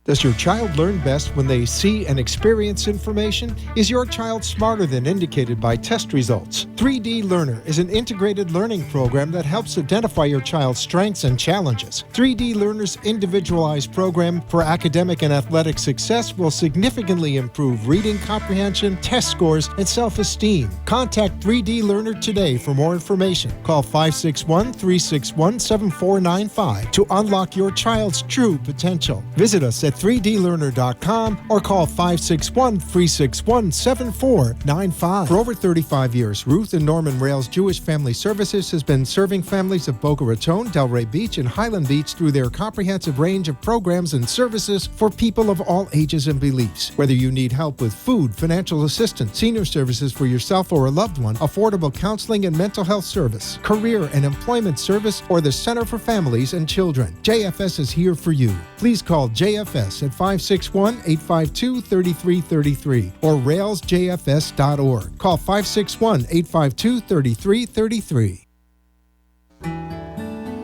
Does your child learn best when they see and experience information? Is your child smarter than indicated by test results? 3D Learner is an integrated learning program that helps identify your child's strengths and challenges. 3D Learner's individualized program for academic and athletic success will significantly improve reading comprehension, test scores, and self-esteem. Contact 3D Learner today for more information. Call 561-361-7495 to unlock your child's true potential. Visit us at 3dlearner.com or call 561-361-7495. For over 35 years, Ruth and Norman Rails Jewish Family Services has been serving families of Boca Raton, Delray Beach, and Highland Beach through their comprehensive range of programs and services for people of all ages and beliefs. Whether you need help with food, financial assistance, senior services for yourself or a loved one, affordable counseling and mental health service, career and employment service, or the Center for Families and Children, JFS is here for you. Please call JFS at 561-852-3333 or railsjfs.org. Call 561-852-3333.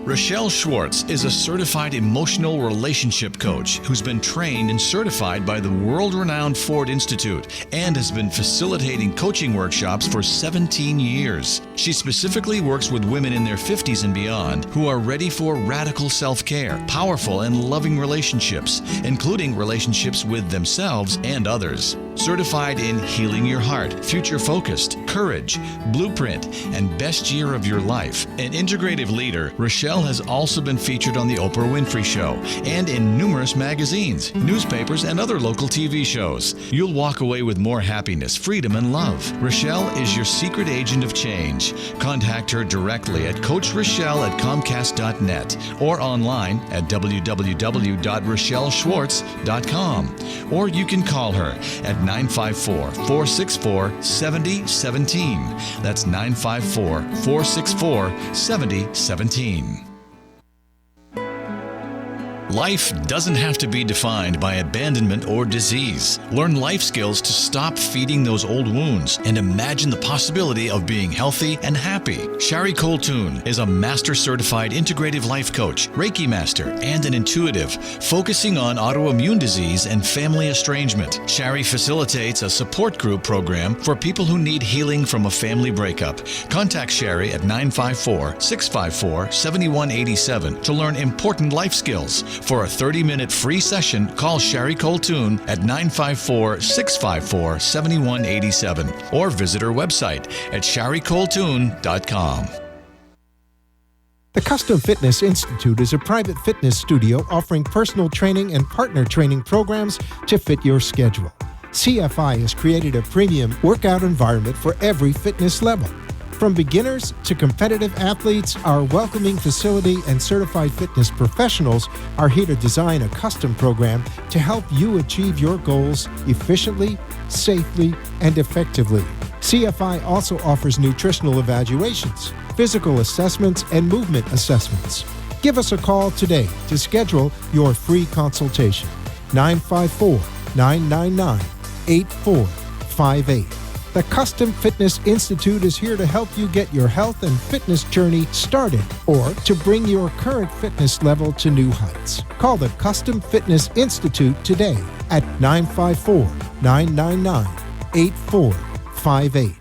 Rochelle Schwartz is a certified emotional relationship coach who's been trained and certified by the world-renowned Ford Institute and has been facilitating coaching workshops for 17 years. She specifically works with women in their 50s and beyond who are ready for radical self-care, powerful and loving relationships, including relationships with themselves and others. certified in Healing Your Heart, Future Focused, Courage, Blueprint, and Best Year of Your Life. An integrative leader, Rochelle has also been featured on The Oprah Winfrey Show and in numerous magazines, newspapers, and other local TV shows. You'll walk away with more happiness, freedom, and love. Rochelle is your secret agent of change. Contact her directly at coachrochelle@comcast.net or online at www.rochelleschwartz.com. Or you can call her at 954-464-7017. That's 954-464-7017. Life doesn't have to be defined by abandonment or disease. Learn life skills to stop feeding those old wounds and imagine the possibility of being healthy and happy. Shari Coltoon is a master certified integrative life coach, Reiki master, and an intuitive, focusing on autoimmune disease and family estrangement. Shari facilitates a support group program for people who need healing from a family breakup. Contact Shari at 954-654-7187 to learn important life skills. For a 30-minute free session, call Shari Coltoon at 954-654-7187 or visit her website at sharicoltoon.com. The Custom Fitness Institute is a private fitness studio offering personal training and partner training programs to fit your schedule. CFI has created a premium workout environment for every fitness level. From beginners to competitive athletes, our welcoming facility and certified fitness professionals are here to design a custom program to help you achieve your goals efficiently, safely, and effectively. CFI also offers nutritional evaluations, physical assessments, and movement assessments. Give us a call today to schedule your free consultation. 954-999-8458. The Custom Fitness Institute is here to help you get your health and fitness journey started or to bring your current fitness level to new heights. Call the Custom Fitness Institute today at 954-999-8458.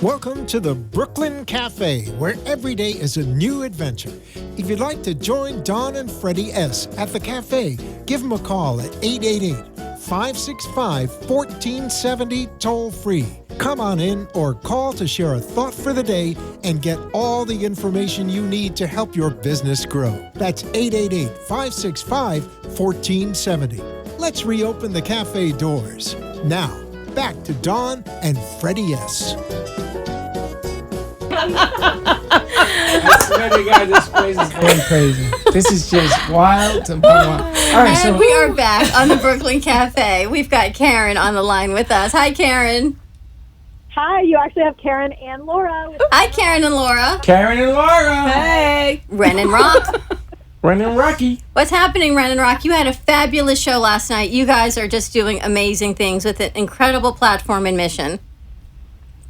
Welcome to the Brooklyn Cafe, where every day is a new adventure. If you'd like to join Don and Freddy S. at the cafe, give them a call at 888-565-1470 toll-free. Come on in or call to share a thought for the day and get all the information you need to help your business grow. That's 888-565-1470. Let's reopen the cafe doors. Now, back to Don and Freddy S. I swear to God, this place is going crazy. This is just wild to wild. All right, and we are back on the Brooklyn Cafe. We've got Karen on the line with us. Hi, Karen. Hi, you actually have Karen and Laura. Hi, Karen and Laura. Karen and Laura. Hey. Ren and Rock. Ren and Rocky. What's happening, Ren and Rock? You had a fabulous show last night. You guys are just doing amazing things with an incredible platform and mission.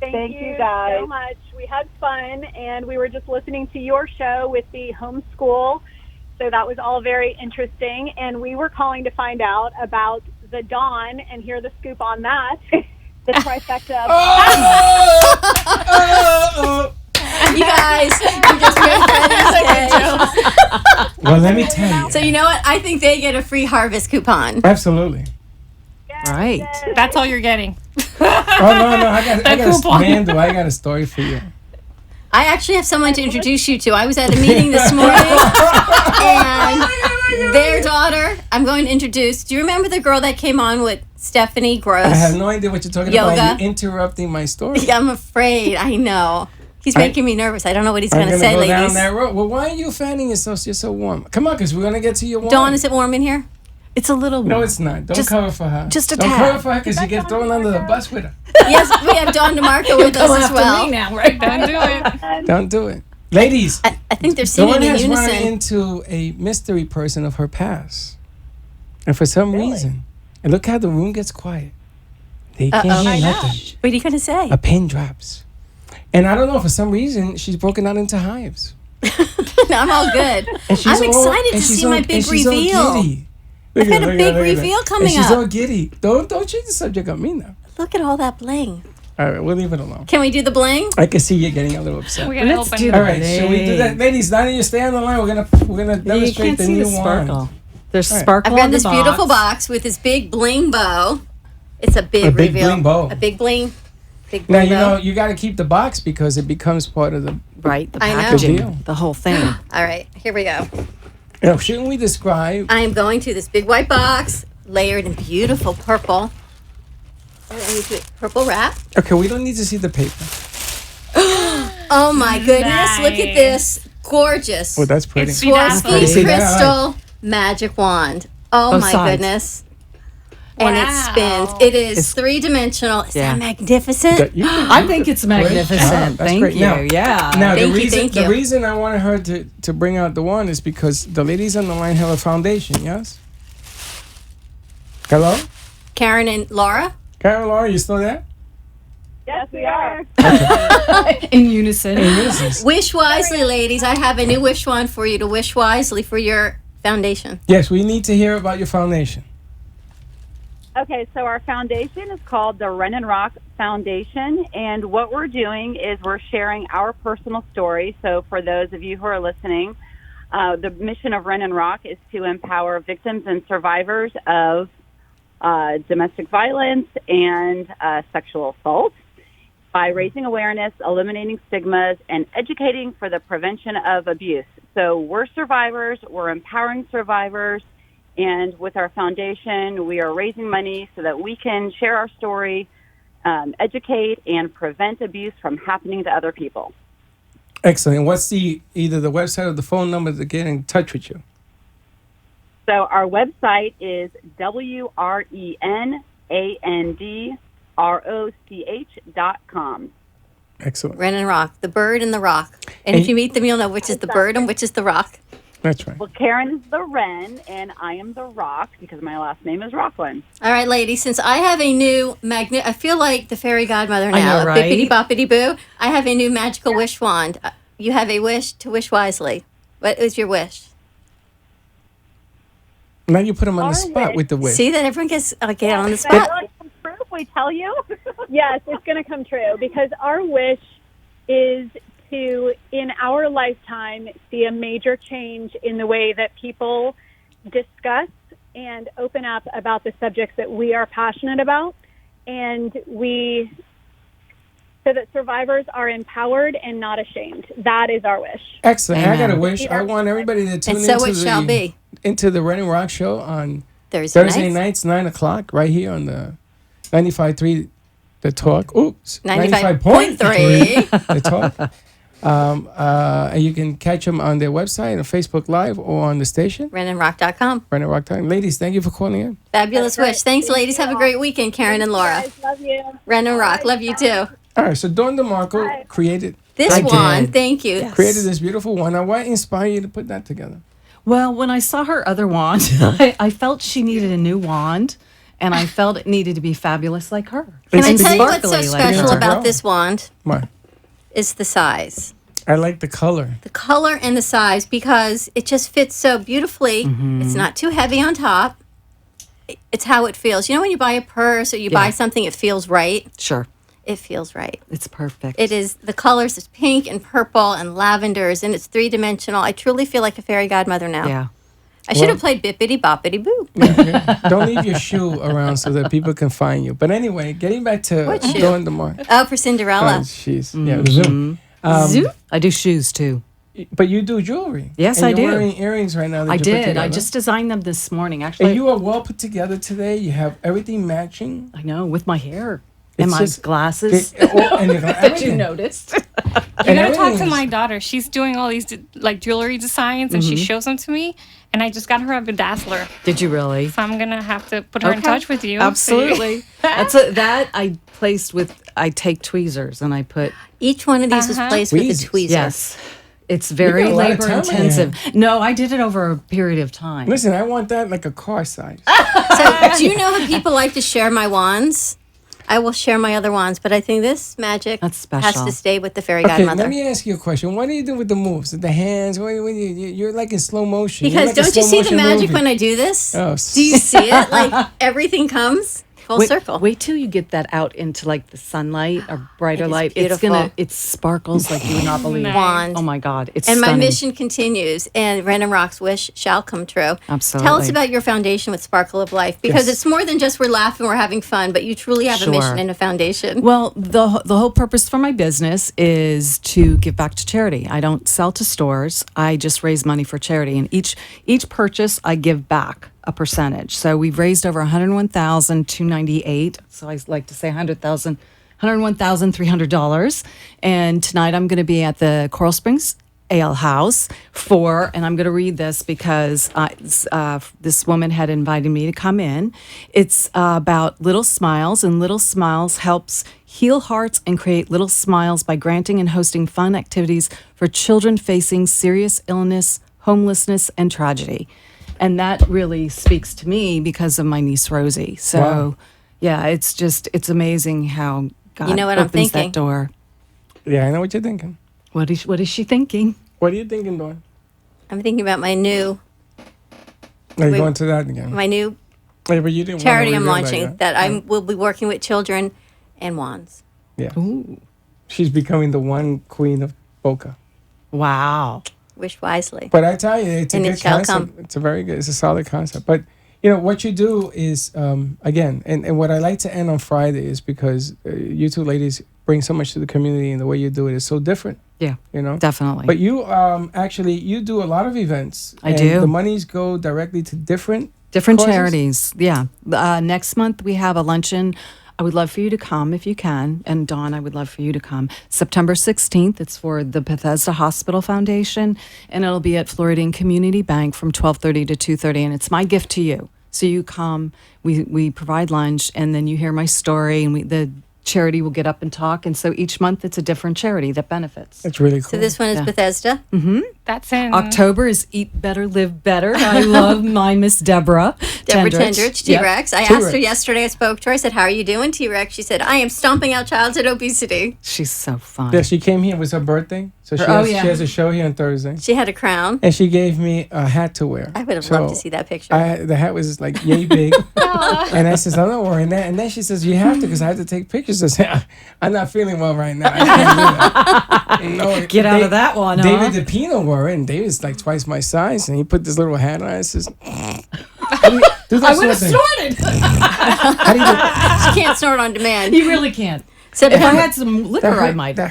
Thank you guys so much. We had fun, and we were just listening to your show with the homeschool, so that was all very interesting. And we were calling to find out about the Dawn and hear the scoop on that. The trifecta. You guys, you just made Freddy's day. Well, let me tell you. So you know what? I think they get a free harvest coupon. Absolutely. Right. That's all you're getting. Oh, no. I got a story for you. I actually have someone to introduce you to. I was at a meeting this morning, and their daughter, I'm going to introduce. Do you remember the girl that came on with Stephanie Gross? I have no idea what you're talking Yoga. about. You're interrupting my story. Yeah, I'm afraid. I know. He's making me nervous. I don't know what he's going to say, go ladies. down that road. Well, why are you fanning yourself? You're so warm. Come on, because we're going to get to your warm. Dawn, is it warm in here? It's a little No, it's not. Don't cover for her. Just a Don't tad. cover for her because you get thrown under the bus with her. Yes, we have Dawn DeMarco with us as well. Me now, right? Don't do it. Don't do it. Ladies, I think they're singing Dawn in has run unison. into a mystery person of her past. And for some reason, and look how the room gets quiet. They can't hear nothing. What are you going to say? A pin drops. And I don't know, for some reason, she's broken out into hives. I'm all good. And she's I'm excited to see my big reveal. I've got a big reveal coming and she's up. all giddy. Don't change the subject on me now. Look at all that bling. All right, we'll leave it alone. Can we do the bling? I can see you getting a little upset. We're gonna Let's open. do All that. right, so we do that, ladies. Now you stay on the line. We're gonna You demonstrate can't the see new the sparkle. wand. There's All right. sparkle I've got on the this beautiful box with this big bling bow. It's a big A big reveal. bling bow. A big bling. Big Now bling you bow. know you got to keep the box because it becomes part of the. Right, the I know. packaging, Good deal. the whole thing. All right, here we go. You know, shouldn't we describe? I am going to this big white box, layered in beautiful purple. Purple wrap. Okay, we don't need to see the paper. Oh my goodness! Look at this, gorgeous Oh, that's pretty. It's bedazzled. You see Swarovski that? crystal magic wand. Oh Both my sides. goodness! And it Wow. spins. It is It's- 3-dimensional. Is Yeah. that magnificent? That- you- I think it's magnificent. That's Thank great. you. Now- Yeah. Now Thank you, the thank you. reason I wanted her to bring out the wand is because the ladies on the line have a foundation. Yes. Hello, Karen and Laura. Carol, Laura, you still there? Yes, we are. In unison. Wish wisely, ladies. I have a new wish wand for you to wish wisely for your foundation. Yes, we need to hear about your foundation. Okay, so our foundation is called the Ren and Rock Foundation, and what we're doing is we're sharing our personal story. So for those of you who are listening, the mission of Ren and Rock is to empower victims and survivors of domestic violence and sexual assault by raising awareness, eliminating stigmas, and educating for the prevention of abuse. So we're survivors, we're empowering survivors, and with our foundation, we are raising money so that we can share our story, educate, and prevent abuse from happening to other people. Excellent. What's either the website or the phone number to get in touch with you? So our website is WRENANDROCH.com. Excellent. Ren and Rock, the bird and the rock. And if you meet them, you'll know which is the bird and which is the rock. That's right. Well, Karen is the Wren, and I am the Rock because my last name is Rocklin. All right, ladies, since I have a new magnet, I feel like the fairy godmother now. I know, right? Bippity boppity boo. I have a new magical wish wand. You have a wish to wish wisely. What is your wish? Now you put them on the Our spot wish- with the wish. See that everyone gets on the Is spot. that come true if we tell you? Yes, it's going to come true because our wish is to, in our lifetime, see a major change in the way that people discuss and open up about the subjects that we are passionate about, and so that survivors are empowered and not ashamed. That is our wish. Excellent. I got a Amen. wish. I want everybody to tune And so into it shall be. into the Ren and Rock show on Thursday nights. nights, 9:00, right here on the 95.3 The Talk. Oops. 95.3. The Talk. And you can catch them on their website, on Facebook Live, or on the station. RenandRock.com. Ren and Rock Time. Ladies, thank you for calling in. Fabulous That's wish. right. Thanks, Thank ladies. you Have a all. great weekend, Karen and Laura. Guys, love you. Ren and Rock. Love you too. All right, so Dawn DeMarco Bye. created This I wand, did. thank you. this beautiful one. Now, what inspired you to put that together? Well, when I saw her other wand, I felt she needed a new wand, and I felt it needed to be fabulous like her. Can I It's tell you what's so sparkly like special her. about this wand? Why? Is the size. I like the color. The color and the size, because it just fits so beautifully. Mm-hmm. It's not too heavy on top. It's how it feels. You know when you buy a purse or you buy something, it feels right? Sure, It feels right. it's perfect. It is, the colors is pink and purple and lavenders, and it's 3-dimensional. I truly feel like a fairy godmother now. Yeah. I should have played Bippity Boppity Boo. Don't leave your shoe around so that people can find you. But anyway, getting back to What shoe? Dawn DeMarco. Oh, for Cinderella. She's Zoom. I do shoes too. But you do jewelry. Yes, and I you're do. wearing earrings right now. That I you put did. I together. just designed them this morning. Actually, And you are well put together today. You have everything matching. I know, with my hair and It's my just- glasses. And you got that you everything. noticed. You gotta talk everything to is- my daughter. She's doing all these like jewelry designs, and she shows them to me. And I just got her a bedazzler, Did you really? so I'm gonna have to put her in Okay. touch with you. Absolutely. That I placed with. I take tweezers and I put. Each one of these was placed with a Tweezers. tweezer. Yes. It's very got a lot of labor time on your intensive. No, I did it over a period of time. Listen, I want that like a car size. So, do you know how people like to share my wands? I will share my other wands, but I think this magic That's has special. to stay with the fairy Okay, godmother. let me ask you a question. What do you do with the moves, the hands? You're like in slow motion. You're Because like a don't you slow see the motion magic movie. when I do this? Oh, Do you see it? Like everything comes. Full circle. Wait till you get that out into like the sunlight or brighter It is light. beautiful. It sparkles like you would not believe. Wand. Oh my God, it's And stunning. my mission continues, and Random Rock's wish shall come true. Absolutely. Tell us about your foundation with Sparkle of Life, because Yes. it's more than just we're laughing, we're having fun, but you truly have a Sure. mission and a foundation. Well, the whole purpose for my business is to give back to charity. I don't sell to stores. I just raise money for charity, and each purchase I give back a percentage. So we've raised over $101,298. So I like to say $101,300. And tonight I'm going to be at the Coral Springs Ale House and I'm going to read this because this woman had invited me to come in. It's about little smiles, and Little Smiles helps heal hearts and create little smiles by granting and hosting fun activities for children facing serious illness, homelessness, and tragedy. And that really speaks to me because of my niece Rosie. So, Wow. yeah, it's amazing how God You know what I'm opens thinking? that door. Yeah, I know what you're thinking. What is she thinking? What are you thinking, Dawn? I'm thinking about my new Are you Wait. going to that again? new Yeah, but you didn't charity want I'm to reveal launching yet. that I will be working with children and wands. Yeah. She's becoming the one queen of Boca. Wow. Wish wisely. But I tell you, it's a And it good shall concept. come. It's a very good, it's a solid concept. But, what you do is, again, and what I like to end on Friday is because you two ladies bring so much to the community, and the way you do it is so different, Yeah, definitely. But you actually, you do a lot of events. I and do. The monies go directly to different Different causes? charities. Yeah. Next month we have a luncheon. I would love for you to come if you can. And Dawn, I would love for you to come. September 16th, it's for the Bethesda Hospital Foundation, and it'll be at Floridian Community Bank from 12:30 to 2:30, and it's my gift to you. So you come, we provide lunch, and then you hear my story, and the charity will get up and talk. And so each month it's a different charity that benefits. It's really cool. So this one is Yeah. Bethesda. That's in October is Eat Better, Live Better. I love my Miss Deborah. Deborah Tendrich. Tendrich, Yep. T-Rex. I asked her yesterday, I spoke to her, I said, how are you doing, T-Rex? She said, I am stomping out childhood obesity. She's so fun. Yeah, she came here. It was her birthday. So she has a show here on Thursday. She had a crown. And she gave me a hat to wear. I would have loved to see that picture. The hat was like yay big. And I says, I'm not wearing that. And then she says, you have to, because I have to take pictures. I said, I'm not feeling well right now. I can't do that. No, Get out of that one, huh? David DePino wore it, and David's like twice my size. And he put this little hat on. I says, I would have snorted. How do you do She can't snort on demand. You really can't. If I September, had some liquor, I might. That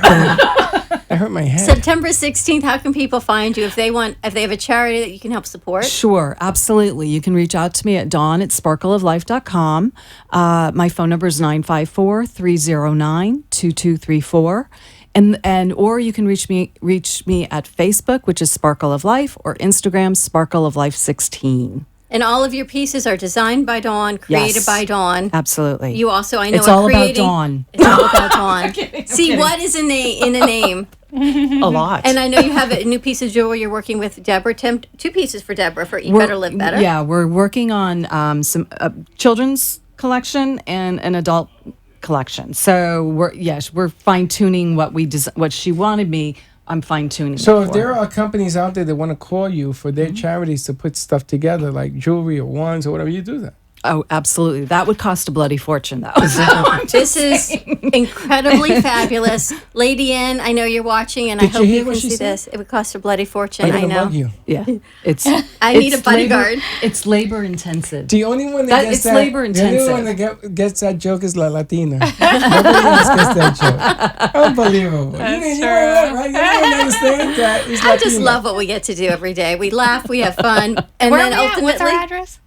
hurt my head. September 16th, how can people find you if they have a charity that you can help support? Sure, absolutely. You can reach out to me at dawn@sparkleoflife.com. My phone number is 954-309-2234. Or you can reach me at Facebook, which is Sparkle of Life, or Instagram, Sparkle of Life 16. And all of your pieces are designed by Dawn, created Yes. by Dawn. Absolutely. You also, I know, It's are all about creating. Dawn. It's all about Dawn. kidding, I'm See, kidding. what is in a name? A lot. And I know you have a new piece of jewelry you're working with Deborah. Two piees for Deborah for Eat Better, Live Better. Yeah, we're working on some children's collection and an adult collection. So we're fine tuning what she wanted me. I'm fine tuning. So if there are companies out there that want to call you for their charities to put stuff together, like jewelry or wands or whatever, you do that. Oh, absolutely. That would cost a bloody fortune, though. This is incredibly fabulous. Lady N, I know you're watching, and I Did you hope hear you can what she see said? this. It would cost a bloody fortune. I'm I gonna know. mug you. Yeah, it's. I need it's a bodyguard. It's labor intensive. The only one that gets It's that, labor the only intensive. one that gets that joke is La Latina. Nobody else gets that joke. Unbelievable. You know that, right? You don't understand that. It's I just Latina. love what we get to do every day. We laugh, we have fun, and Where then are we at? What's our ultimately, address?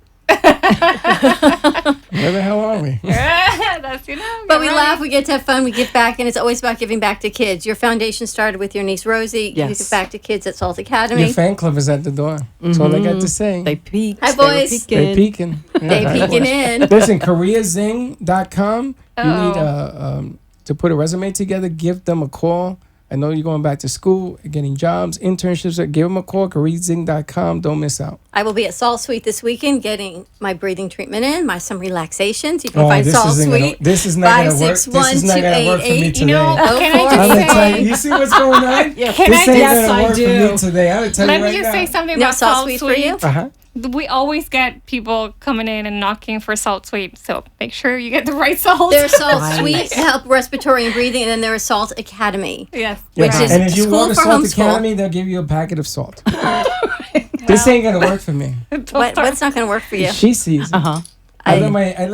Where the hell are we? That's but we laugh, we get to have fun, we give back, and it's always about giving back to kids. Your foundation started with your niece Rosie. You Yes. give back to kids at Salt Your Academy. fan club is at the door. That's all I got to say. They peaked. Hi, they were boys. They're peaking. peeking. They Yeah, peeking in. Listen, careerzing.com. You need Uh-oh. to put a resume together. Give them a call. I know you're going back to school, getting jobs, internships. Give them a call. careerzing.com. Don't miss out. I will be at Salt Suite this weekend getting my breathing treatment in, some relaxations. You can find this Salt isn't Suite. this is not going to work. This is not going to work for me 561-288. today. You know, Go can for I it. just I'm gonna tell say? you. You see what's going on? Yeah. Can This I ain't just- Yes, gonna I work for do. me today. I'm gonna tell Let you me right just now. say something No about Salt Salt Suite Suite. for you? Uh-huh. We always get people coming in and knocking for salt sweet, so make sure you get the right salt. There's Salt Sweet to help respiratory and breathing, and then there is Salt Academy. Yes. Which is and if you school go to for Salt homeschool. Academy, they'll give you a packet of salt. This ain't gonna work for me. What's not going to work for you? She sees it. Uh-huh. I let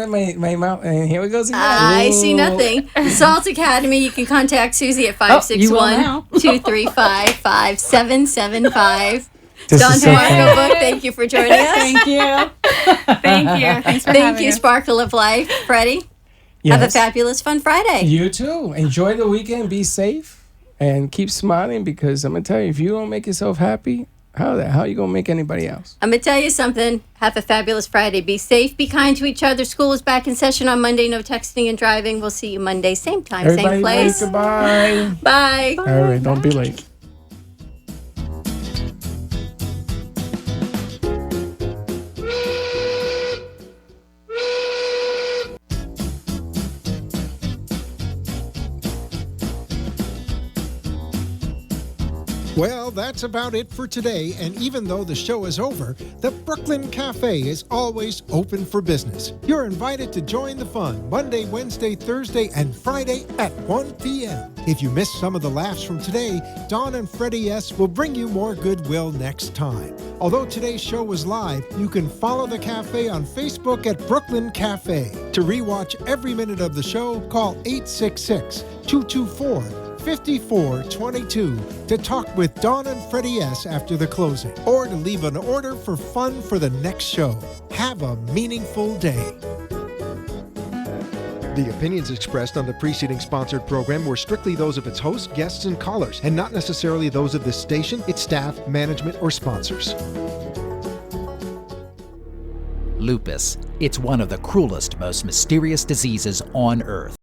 my mouth, and here it goes again. I see Ooh. nothing. Salt Academy, you can contact Susie at you will now. 561-235-5775. This Dawn is so DeMarco funny. book, thank you for joining us. Thank you. Thank you. Thanks for Thank having you, us. Sparkle of Life. Freddie, have a Yes. fabulous, fun Friday. You too. Enjoy the weekend. Be safe and keep smiling, because I'm gonna tell you, if you don't make yourself happy, how the hell you gonna make anybody else? I'm going to tell you something. Have a fabulous Friday. Be safe. Be kind to each other. School is back in session on Monday. No texting and driving. We'll see you Monday, same time, Everybody, same place. goodbye. Bye. All right, don't be late. Well, that's about it for today, and even though the show is over, the Brooklyn Cafe is always open for business. You're invited to join the fun Monday, Wednesday, Thursday, and Friday at 1 p.m. If you missed some of the laughs from today, Dawn and Freddie S. will bring you more goodwill next time. Although today's show was live, you can follow the cafe on Facebook at Brooklyn Cafe. To rewatch every minute of the show, call 866-224-5422 to talk with Dawn and Freddie S. after the closing, or to leave an order for fun for the next show. Have a meaningful day. The opinions expressed on the preceding sponsored program were strictly those of its hosts, guests, and callers, and not necessarily those of this station, its staff, management, or sponsors. Lupus. It's one of the cruelest, most mysterious diseases on Earth.